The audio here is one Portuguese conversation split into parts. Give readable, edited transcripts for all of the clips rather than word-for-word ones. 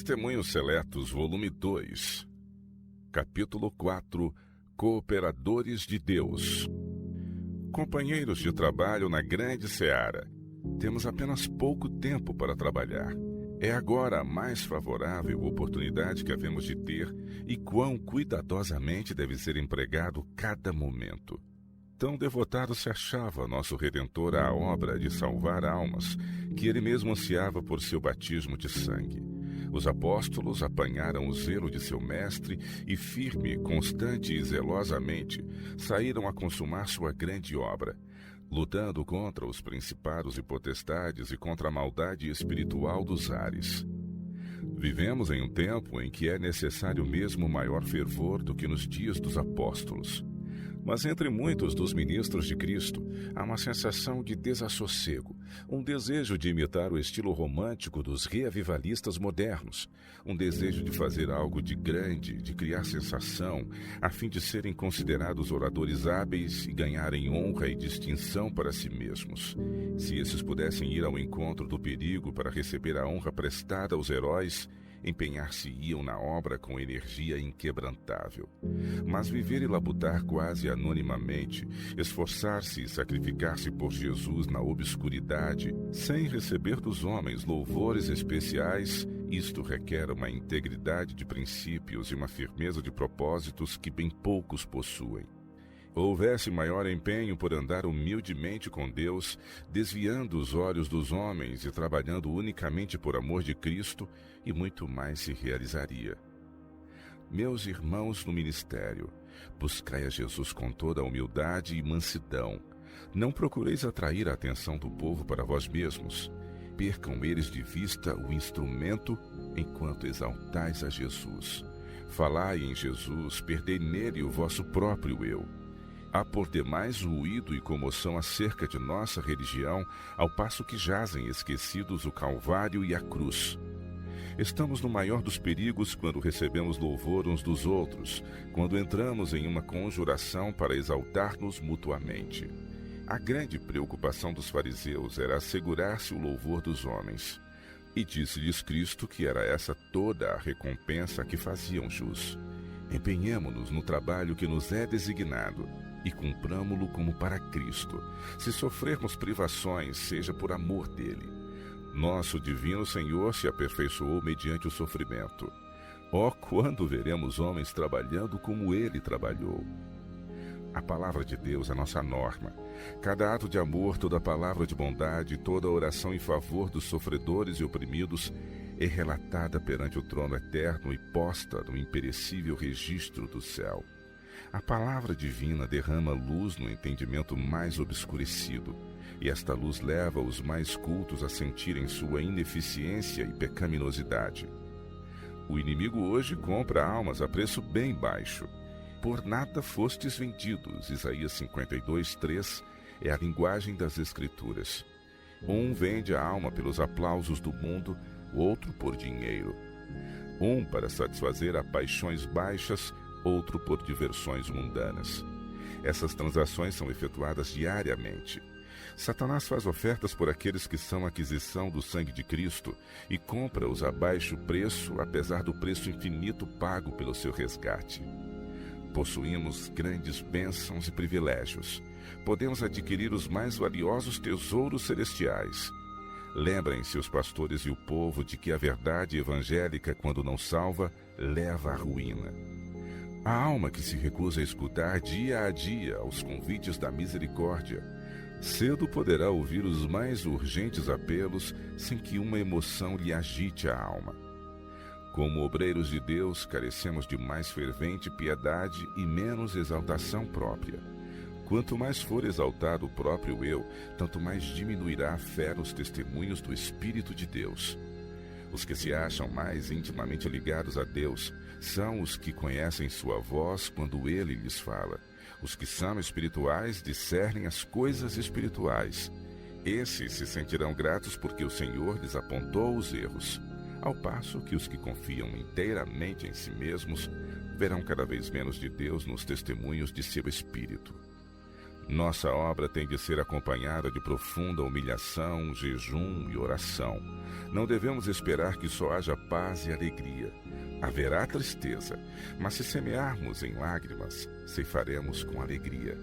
Testemunhos Seletos, volume 2, capítulo 4, Cooperadores de Deus. Companheiros de trabalho na grande seara, temos apenas pouco tempo para trabalhar. É agora a mais favorável oportunidade que havemos de ter e quão cuidadosamente deve ser empregado cada momento. Tão devotado se achava nosso Redentor à obra de salvar almas, que ele mesmo ansiava por seu batismo de sangue. Os apóstolos apanharam o zelo de seu mestre e, firme, constante e zelosamente, saíram a consumar sua grande obra, lutando contra os principados e potestades e contra a maldade espiritual dos ares. Vivemos em um tempo em que é necessário mesmo maior fervor do que nos dias dos apóstolos. Mas entre muitos dos ministros de Cristo, há uma sensação de desassossego, um desejo de imitar o estilo romântico dos reavivalistas modernos, um desejo de fazer algo de grande, de criar sensação, a fim de serem considerados oradores hábeis e ganharem honra e distinção para si mesmos. Se esses pudessem ir ao encontro do perigo para receber a honra prestada aos heróis, empenhar-se-iam na obra com energia inquebrantável. Mas viver e labutar quase anonimamente, esforçar-se e sacrificar-se por Jesus na obscuridade, sem receber dos homens louvores especiais, isto requer uma integridade de princípios e uma firmeza de propósitos que bem poucos possuem. Houvesse maior empenho por andar humildemente com Deus, desviando os olhos dos homens e trabalhando unicamente por amor de Cristo, e muito mais se realizaria. Meus irmãos no ministério, buscai a Jesus com toda a humildade e mansidão. Não procureis atrair a atenção do povo para vós mesmos. Percam eles de vista o instrumento enquanto exaltais a Jesus. Falai em Jesus, perdei nele o vosso próprio eu. Há por demais ruído e comoção acerca de nossa religião, ao passo que jazem esquecidos o Calvário e a cruz. Estamos no maior dos perigos quando recebemos louvor uns dos outros, quando entramos em uma conjuração para exaltar-nos mutuamente. A grande preocupação dos fariseus era assegurar-se o louvor dos homens. E disse-lhes Cristo que era essa toda a recompensa que faziam jus. Empenhemo-nos no trabalho que nos é designado, e cumpramo-lo como para Cristo, se sofrermos privações, seja por amor dele. Nosso divino Senhor se aperfeiçoou mediante o sofrimento. Oh, quando veremos homens trabalhando como ele trabalhou! A palavra de Deus é nossa norma. Cada ato de amor, toda palavra de bondade, toda oração em favor dos sofredores e oprimidos é relatada perante o trono eterno e posta no imperecível registro do céu. A palavra divina derrama luz no entendimento mais obscurecido, e esta luz leva os mais cultos a sentirem sua ineficiência e pecaminosidade. O inimigo hoje compra almas a preço bem baixo. Por nada fostes vendidos, Isaías 52:3 é a linguagem das Escrituras. Um vende a alma pelos aplausos do mundo, o outro por dinheiro. Um para satisfazer a paixões baixas, outro por diversões mundanas. Essas transações são efetuadas diariamente. Satanás faz ofertas por aqueles que são aquisição do sangue de Cristo e compra-os a baixo preço, apesar do preço infinito pago pelo seu resgate. Possuímos grandes bênçãos e privilégios. Podemos adquirir os mais valiosos tesouros celestiais. Lembrem-se os pastores e o povo de que a verdade evangélica, quando não salva, leva à ruína. A alma que se recusa a escutar dia a dia os convites da misericórdia, cedo poderá ouvir os mais urgentes apelos sem que uma emoção lhe agite a alma. Como obreiros de Deus, carecemos de mais fervente piedade e menos exaltação própria. Quanto mais for exaltado o próprio eu, tanto mais diminuirá a fé nos testemunhos do Espírito de Deus. Os que se acham mais intimamente ligados a Deus são os que conhecem sua voz quando ele lhes fala. Os que são espirituais discernem as coisas espirituais. Esses se sentirão gratos porque o Senhor lhes apontou os erros, ao passo que os que confiam inteiramente em si mesmos verão cada vez menos de Deus nos testemunhos de seu Espírito. Nossa obra tem de ser acompanhada de profunda humilhação, jejum e oração. Não devemos esperar que só haja paz e alegria. Haverá tristeza, mas se semearmos em lágrimas, ceifaremos com alegria.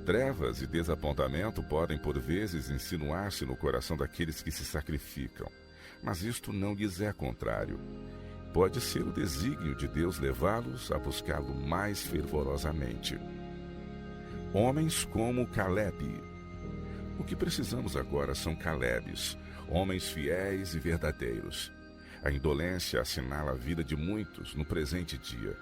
Trevas e desapontamento podem por vezes insinuar-se no coração daqueles que se sacrificam, mas isto não lhes é contrário. Pode ser o desígnio de Deus levá-los a buscá-lo mais fervorosamente. Homens como Calebe. O que precisamos agora são Calebes, homens fiéis e verdadeiros. A indolência assinala a vida de muitos no presente dia.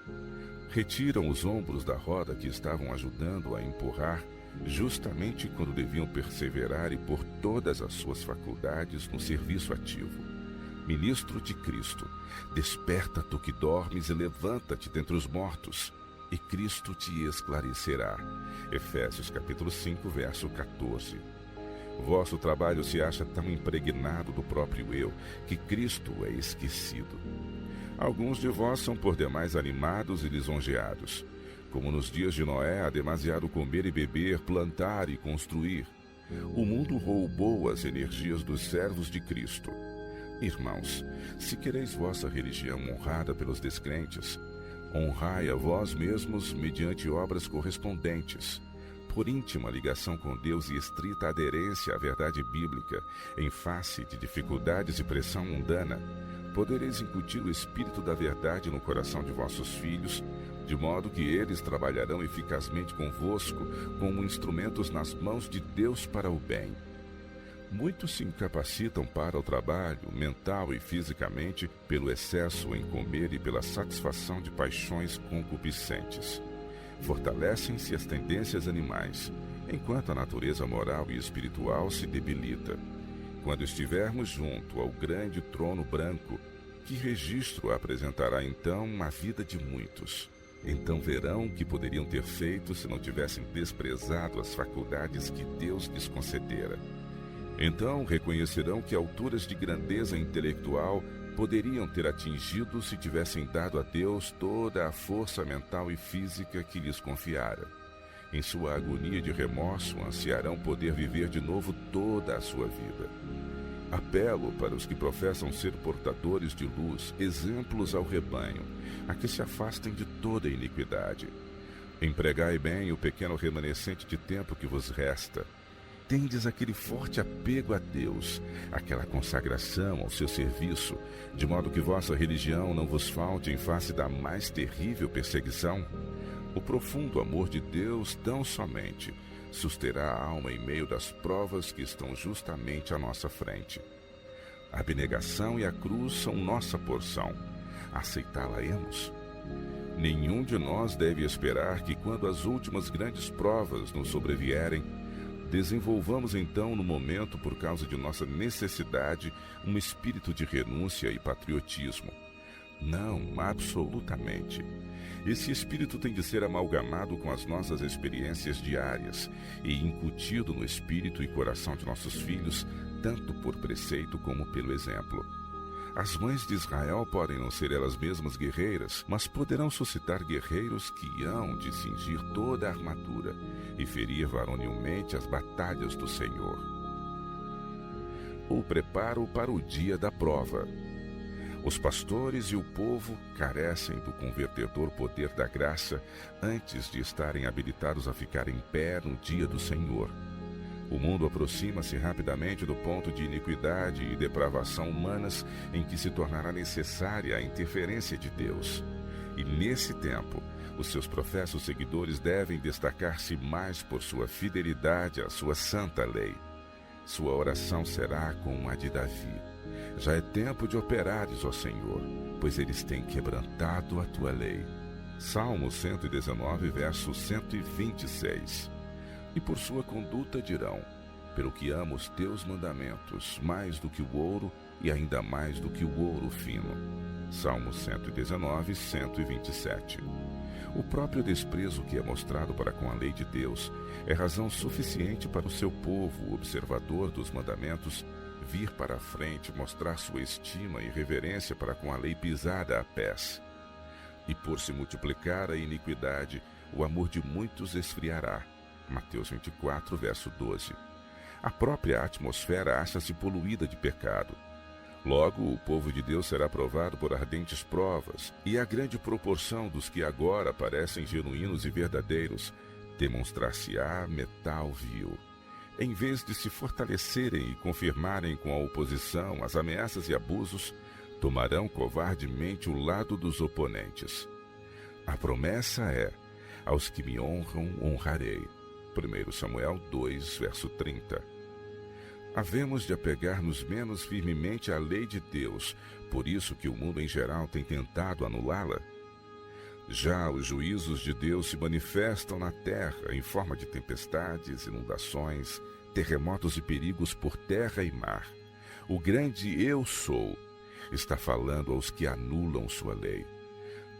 Retiram os ombros da roda que estavam ajudando a empurrar, justamente quando deviam perseverar e pôr todas as suas faculdades no serviço ativo. Ministro de Cristo, desperta tu que dormes e levanta-te dentre os mortos, e Cristo te esclarecerá. Efésios capítulo 5, verso 14. Vosso trabalho se acha tão impregnado do próprio eu, que Cristo é esquecido. Alguns de vós são por demais animados e lisonjeados. Como nos dias de Noé, há demasiado comer e beber, plantar e construir. O mundo roubou as energias dos servos de Cristo. Irmãos, se quereis vossa religião honrada pelos descrentes, honrai a vós mesmos mediante obras correspondentes, por íntima ligação com Deus e estrita aderência à verdade bíblica, em face de dificuldades e pressão mundana, podereis incutir o espírito da verdade no coração de vossos filhos, de modo que eles trabalharão eficazmente convosco como instrumentos nas mãos de Deus para o bem. Muitos se incapacitam para o trabalho, mental e fisicamente, pelo excesso em comer e pela satisfação de paixões concupiscentes. Fortalecem-se as tendências animais, enquanto a natureza moral e espiritual se debilita. Quando estivermos junto ao grande trono branco, que registro apresentará então a vida de muitos? Então verão o que poderiam ter feito se não tivessem desprezado as faculdades que Deus lhes concedera. Então reconhecerão que alturas de grandeza intelectual poderiam ter atingido se tivessem dado a Deus toda a força mental e física que lhes confiara. Em sua agonia de remorso, ansiarão poder viver de novo toda a sua vida. Apelo para os que professam ser portadores de luz, exemplos ao rebanho, a que se afastem de toda iniquidade. Empregai bem o pequeno remanescente de tempo que vos resta. Tendes aquele forte apego a Deus, aquela consagração ao seu serviço, de modo que vossa religião não vos falte em face da mais terrível perseguição. O profundo amor de Deus tão somente susterá a alma em meio das provas que estão justamente à nossa frente. A abnegação e a cruz são nossa porção. Aceitá-la-emos? Nenhum de nós deve esperar que, quando as últimas grandes provas nos sobrevierem, desenvolvamos então no momento, por causa de nossa necessidade, um espírito de renúncia e patriotismo. Não, absolutamente. Esse espírito tem de ser amalgamado com as nossas experiências diárias e incutido no espírito e coração de nossos filhos, tanto por preceito como pelo exemplo. As mães de Israel podem não ser elas mesmas guerreiras, mas poderão suscitar guerreiros que hão de cingir toda a armadura e ferir varonilmente as batalhas do Senhor. O preparo para o dia da prova. Os pastores e o povo carecem do convertedor poder da graça antes de estarem habilitados a ficar em pé no dia do Senhor. O mundo aproxima-se rapidamente do ponto de iniquidade e depravação humanas em que se tornará necessária a interferência de Deus. E nesse tempo, os seus professos seguidores devem destacar-se mais por sua fidelidade à sua santa lei. Sua oração será como a de Davi. Já é tempo de operares, ó Senhor, pois eles têm quebrantado a tua lei. Salmo 119, verso 126. E por sua conduta dirão: pelo que amo os teus mandamentos, mais do que o ouro e ainda mais do que o ouro fino. Salmo 119, 127. O próprio desprezo que é mostrado para com a lei de Deus é razão suficiente para o seu povo, observador dos mandamentos, vir para a frente mostrar sua estima e reverência para com a lei pisada a pés. E por se multiplicar a iniquidade, o amor de muitos esfriará. Mateus 24, verso 12. A própria atmosfera acha-se poluída de pecado. Logo, o povo de Deus será provado por ardentes provas, e a grande proporção dos que agora parecem genuínos e verdadeiros demonstrar-se-á metal vil. Em vez de se fortalecerem e confirmarem com a oposição, as ameaças e abusos, tomarão covardemente o lado dos oponentes. A promessa é: aos que me honram, honrarei. 1 Samuel 2, verso 30. Havemos de apegar-nos menos firmemente à lei de Deus, por isso que o mundo em geral tem tentado anulá-la. Já os juízos de Deus se manifestam na terra em forma de tempestades, inundações, terremotos e perigos por terra e mar. O grande Eu Sou está falando aos que anulam sua lei.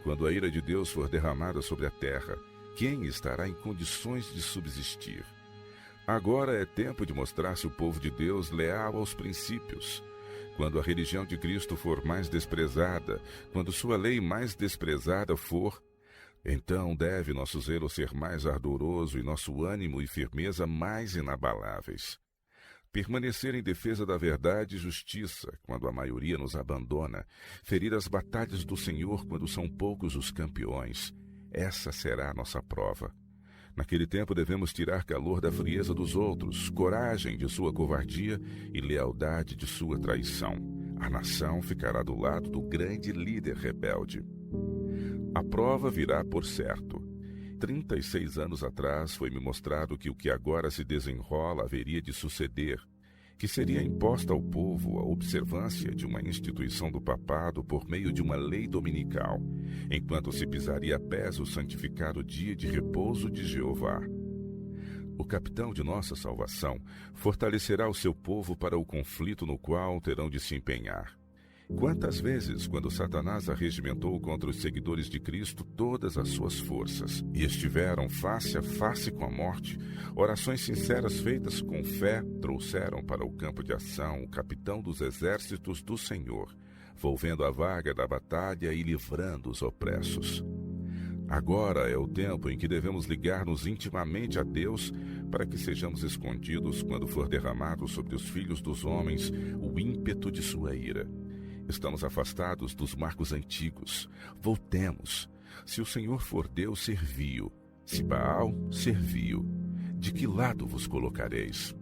Quando a ira de Deus for derramada sobre a terra, quem estará em condições de subsistir? Agora é tempo de mostrar-se o povo de Deus leal aos princípios. Quando a religião de Cristo for mais desprezada, quando sua lei mais desprezada for, então deve nosso zelo ser mais ardoroso e nosso ânimo e firmeza mais inabaláveis. Permanecer em defesa da verdade e justiça, quando a maioria nos abandona, ferir as batalhas do Senhor quando são poucos os campeões, essa será a nossa prova. Naquele tempo devemos tirar calor da frieza dos outros, coragem de sua covardia e lealdade de sua traição. A nação ficará do lado do grande líder rebelde. A prova virá por certo. 36 anos atrás foi-me mostrado que o que agora se desenrola haveria de suceder, que seria imposta ao povo a observância de uma instituição do papado por meio de uma lei dominical, enquanto se pisaria a pés o santificado dia de repouso de Jeová. O capitão de nossa salvação fortalecerá o seu povo para o conflito no qual terão de se empenhar. Quantas vezes, quando Satanás arregimentou contra os seguidores de Cristo todas as suas forças, e estiveram face a face com a morte, orações sinceras feitas com fé trouxeram para o campo de ação o capitão dos exércitos do Senhor, volvendo a vaga da batalha e livrando os opressos. Agora é o tempo em que devemos ligar-nos intimamente a Deus para que sejamos escondidos quando for derramado sobre os filhos dos homens o ímpeto de sua ira. Estamos afastados dos marcos antigos. Voltemos. Se o Senhor for Deus, serviu. Se Baal, serviu. De que lado vos colocareis?